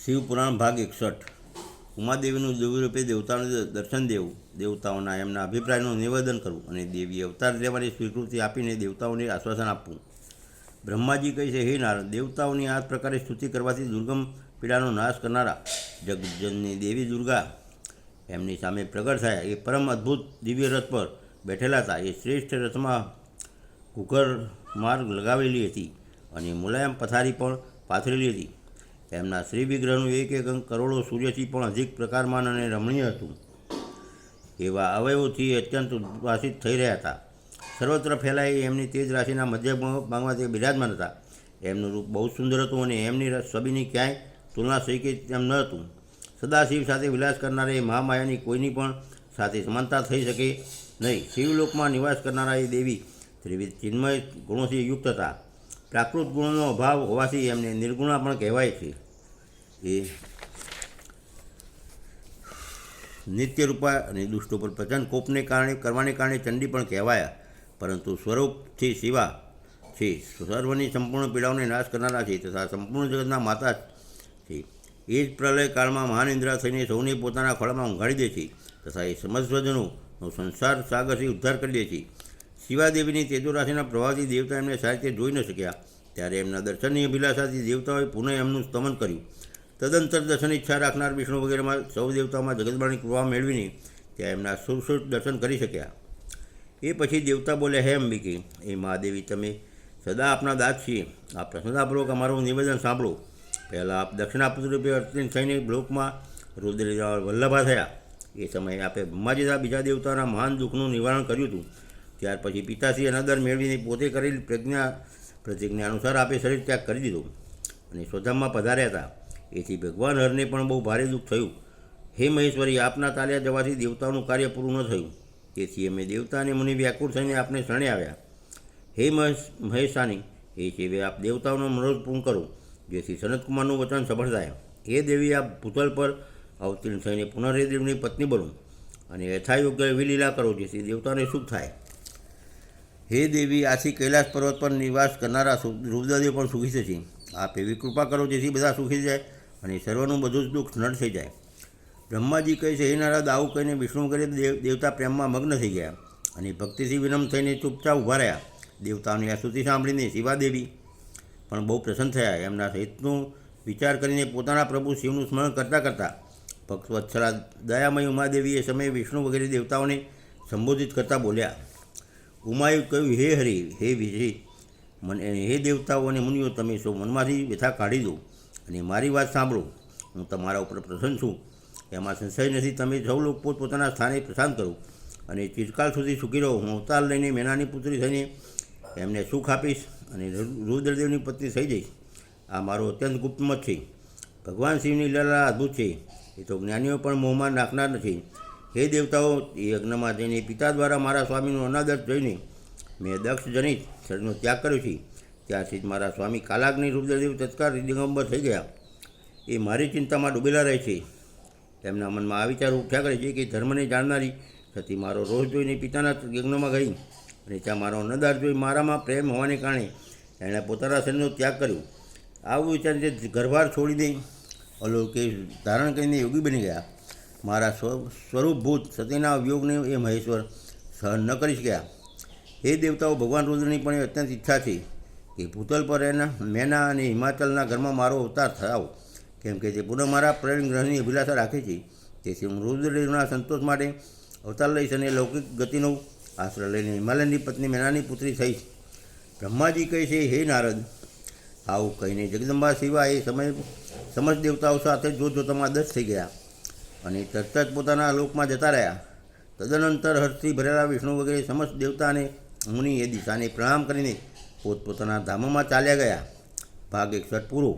શિવપુરાણ ભાગ 61 ઉમાદેવીનું દેવીરૂપે દેવતાઓને દર્શન દેવું, દેવતાઓના એમના અભિપ્રાયનું નિવેદન કરવું અને દેવી અવતાર લેવાની સ્વીકૃતિ આપીને દેવતાઓને આશ્વાસન આપવું. બ્રહ્માજી કહે છે, હે નારદ, દેવતાઓની આ પ્રકારે સ્તુતિ કરવાથી દુર્ગમ પીડાનો નાશ કરનારા જગજનની દેવી દુર્ગા એમની સામે પ્રગટ થયા. એ પરમ અદ્ભુત દિવ્ય રથ પર બેઠેલા હતા. એ શ્રેષ્ઠ રથમાં કુકર માર્ગ લગાવેલી હતી અને મુલાયમ પથારી પણ પાથરેલી હતી. એમના શ્રી વિગ્રહનું એક એક અંગ કરોડો સૂર્યથી પણ અધિક પ્રકારમાન અને રમણીય હતું. એવા અવયવોથી અત્યંત ઉદ્ભાસિત થઈ રહ્યા હતા. સર્વત્ર ફેલાઈ એમની તેજ રાશિના મધ્ય ભાગમાં તે બિરાજમાન હતા. એમનું રૂપ બહુ સુંદર હતું અને એમની છબીની ક્યાંય તુલના થઈ કે તેમ ન હતું. સદાશિવ સાથે વિલાસ કરનારા એ મહામાયાની કોઈની પણ સાથે સમાનતા થઈ શકે નહીં. શિવલોકમાં નિવાસ કરનારા એ દેવી ત્રિવિધ ચિન્મય ગુણોથી યુક્ત હતા. પ્રાકૃત ગુણોનો અભાવ હોવાથી એમને નિર્ગુણા પણ કહેવાય છે. એ નિત્ય રૂપા અને દુષ્ટો પર પ્રચંડ કોપને કરવાને કારણે ચંડી પણ કહેવાયા, પરંતુ સ્વરૂપથી શિવા છે. સર્વની સંપૂર્ણ પીડાઓને નાશ કરનારા છે તથા સંપૂર્ણ જગતના માતા છે. એ જ પ્રલય કાળમાં મહાન ઇન્દ્રા થઈને સૌને પોતાના ખોળામાં ઊંઘાડી દે છે તથા એ સમસ્તજનોનો સંસાર સાગરથી ઉદ્ધાર કરી દે છે. શિવાદેવીની તેજો રાશિના પ્રભાવથી દેવતા એમને સારી રીતે જોઈ ન શક્યા. ત્યારે એમના દર્શનની અભિલાષાથી દેવતાઓએ પુનઃ એમનું સ્તમન કર્યું. તદંતર દર્શન ઈચ્છા રાખનાર વિષ્ણુ વગેરેમાં સૌ દેવતાઓમાં જગતબાણી કૃપા મેળવીને ત્યાં એમના સુરસુર દર્શન કરી શક્યા. એ પછી દેવતા બોલ્યા, હે અંબિકે, એ મહાદેવી, તમે સદા આપના દાસ છીએ. આ પ્રસન્નતાપૂર્વક અમારું નિવેદન સાંભળો. પહેલાં આપ દક્ષિણાપુત્ર રૂપે અવતીર્ણ થઈને લોકમાં રુદ્ર વલ્લભા થયા. એ સમયે આપે બ્રહ્માજી તથા બીજા દેવતાઓના મહાન દુઃખનું નિવારણ કર્યું હતું. ત્યાર પછી પિતાશ્રી અનાદર મેળવીને પોતે કરેલી પ્રતિજ્ઞા અનુસાર આપે શરીર ત્યાગ કરી દીધો અને સ્વધામમાં પધાર્યા હતા. એથી ભગવાન હરને પણ બહુ ભારે દુઃખ થયું. હે મહેશ્વરી, આપના ચાલ્યા જવાથી દેવતાઓનું કાર્ય પૂરું ન થયું. તેથી અમે દેવતા અને મુનિ વ્યાકુળ થઈને આપને શરણે આવ્યા. હે મહેશાની, એ સેવે આપ દેવતાઓનો મનોરથ પૂર્ણ કરો, જેથી સનતકુમારનું વચન સફળ થાય. હે દેવી, આપ ભૂતલ પર અવતીર્ણ થઈને પુનઃદેવની પત્ની બનો અને યથાયોગ્ય એવી લીલા કરો, જેથી દેવતાને સુખ થાય. હે દેવી, આથી કૈલાસ પર્વત પર નિવાસ કરનારા રુદ્રદેવ પણ સુખી થશે. આપ એવી કૃપા કરો જેથી બધા સુખી જાય અને સર્વનું બધું જ દુઃખ નળ થઈ જાય. બ્રહ્માજી કહે છે, હે નારદ, આવું કહીને વિષ્ણુ વગેરે દેવતા પ્રેમમાં મગ્ન થઈ ગયા અને ભક્તિથી વિનમ્ર થઈને ચૂપચાપ ઊભા રહ્યા. દેવતાઓની આ સ્તુતિ સાંભળીને શિવાદેવી પણ બહુ પ્રસન્ન થયા. એમના હિતનો વિચાર કરીને પોતાના પ્રભુ શિવનું સ્મરણ કરતાં કરતાં ભક્તવત્સલા દયામય ઉમાદેવી એ સમયે વિષ્ણુ વગેરે દેવતાઓને સંબોધિત કરતાં બોલ્યા. ઉમાએ કહ્યું, હે હરિ, હે વિજય, હે દેવતાઓ અને મુનિઓ, તમે સૌ મનમાંથી વ્યથા કાઢી દો અને મારી વાત સાંભળો. હું તમારા ઉપર પ્રસન્ન છું, એમાં સંશય નથી. તમે સૌ લોકો પોતપોતાના સ્થાને પ્રશાંત કરો અને ચિરકાલ સુધી સુખી રહો. હું અવતાર લઈને મેનાની પુત્રી થઈને એમને સુખ આપીશ અને રુદ્રદેવની પત્ની થઈ જઈશ. આ મારો અત્યંત ગુપ્ત મત છે. ભગવાન શિવની લીલા અદ્ભુત છે. એ તો જ્ઞાનીઓ પણ મોહમાં નાખનાર નથી. હે દેવતાઓ, એ યજ્ઞમાં જઈને પિતા દ્વારા મારા સ્વામીનું અનાદર જોઈને મેં દક્ષ જનિત શરીરનો ત્યાગ કર્યો છે. ત્યારથી જ મારા સ્વામી કાલાગ્નિ રુદ્રદેવ તત્કાળ દિગંબર થઈ ગયા. એ મારી ચિંતામાં ડૂબેલા રહે છે. એમના મનમાં આ વિચાર ઉઠ્યા કરે છે કે ધર્મને જાણનારી સતી મારો રોષ જોઈને પિતાના યજ્ઞમાં ગઈ અને ત્યાં મારો અન્નદાર જોઈ મારામાં પ્રેમ હોવાને કારણે એણે પોતાના શરીરનો ત્યાગ કર્યો. આવું વિચારીને ઘરભાર છોડી દઈ અલૌકિક ધારણ કરીને યોગી બની ગયા. મારા સ્વરૂપભૂત સતીના વિયોગને એ મહેશ્વર સહન ન કરી શક્યા. હે દેવતાઓ, ભગવાન રુદ્રની પણ એ અત્યંત ઈચ્છા છે કે ભૂતલ પર મેના અને હિમાચલના ઘરમાં મારો અવતાર થયો, કેમ કે તે પુનઃ મારા પ્રેમ ગ્રહની અભિલાષા રાખે છે. તેથી હું રુદ્રદેવના સંતોષ માટે અવતાર લઈશ અને લૌકિક ગતિનો આશ્રય લઈને હિમાલયની પત્ની મેનાની પુત્રી થઈશ. બ્રહ્માજી કહે છે, હે નારદ, આવું કહીને જગદંબા શિવા એ સમય સમસ્ત દેવતાઓ સાથે જોતજોતામાં દસ થઈ ગયા અને તરત જ પોતાના લોકમાં જતા રહ્યા. તદનંતર હર્ષથી ભરેલા વિષ્ણુ વગેરે સમસ્ત દેવતા અને મુનિ એ દિશાને પ્રણામ કરીને પોતપોતાના ધામોમાં ચાલ્યા ગયા. ભાગ 61 પૂરો.